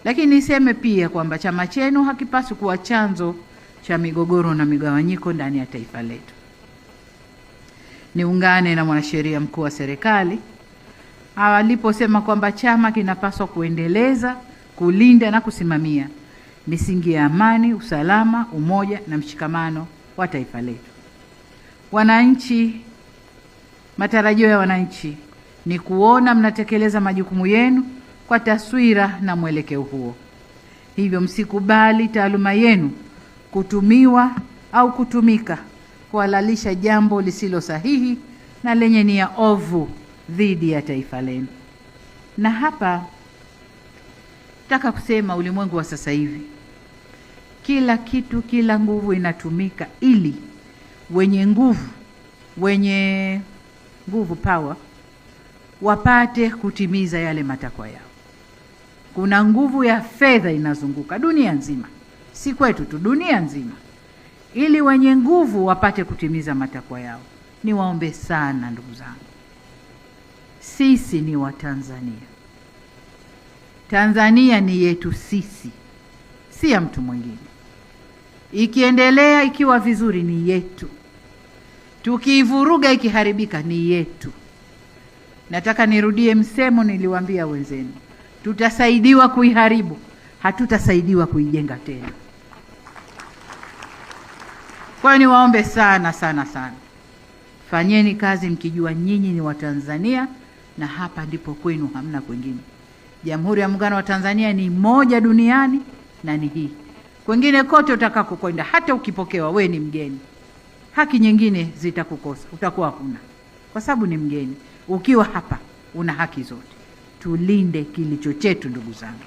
Lakini niseme pia kwamba chama chenu hakipaswi kuwa chanzo cha migogoro na migawanyiko ndani ya taifa letu. Niungane na mwanasheria mkuu wa serikali aliposema kwamba chama kinapaswa kuendeleza, kulinda na kusimamia misingi ya amani, usalama, umoja na mshikamano wa taifa letu. Wananchi, matarajio ya wananchi ni kuona mnatekeleza majukumu yenu kwa taswira na mwelekeo huo. Hivyo msikubali taaluma yenu kutumiwa au kutumika kuhalalisha jambo lisilo sahihi na lenye nia ovu dhidi ya taifa lenu. Na hapa nataka kusema ulimwengu wa sasa hivi, kila kitu, kila nguvu inatumika ili wenye nguvu power wapate kutimiza yale matakwa yao. Kuna nguvu ya fedha inazunguka dunia nzima, si kwetu tu, dunia nzima, ili wenye nguvu wapate kutimiza matakwa yao. Niwaombe sana ndugu zangu, sisi ni Watanzania. Tanzania ni yetu sisi, si ya mtu mwingine. Ikiendelea ikiwa vizuri ni yetu, tukiivuruga ikiharibika ni yetu. Nataka nirudie msemo niliwaambia wenzenu, tutasaidiwa kuiharibu, hatutasaidiwa kuijenga tena. Kwa hiyo niwaombe sana sana sana, fanyeni kazi mkijua nyinyi ni Watanzania na hapa ndipo kwenu, hamna kwingine. Jamhuri ya Muungano wa Tanzania ni moja duniani na ni hii. Kwingine kote utakako kwenda, hata ukipokewa, we ni mgeni, haki nyingine zitakukosa, utakuwa huna, kwa sababu ni mgeni. Ukiwa hapa una haki zote. Tulinde kilicho chetu ndugu zangu.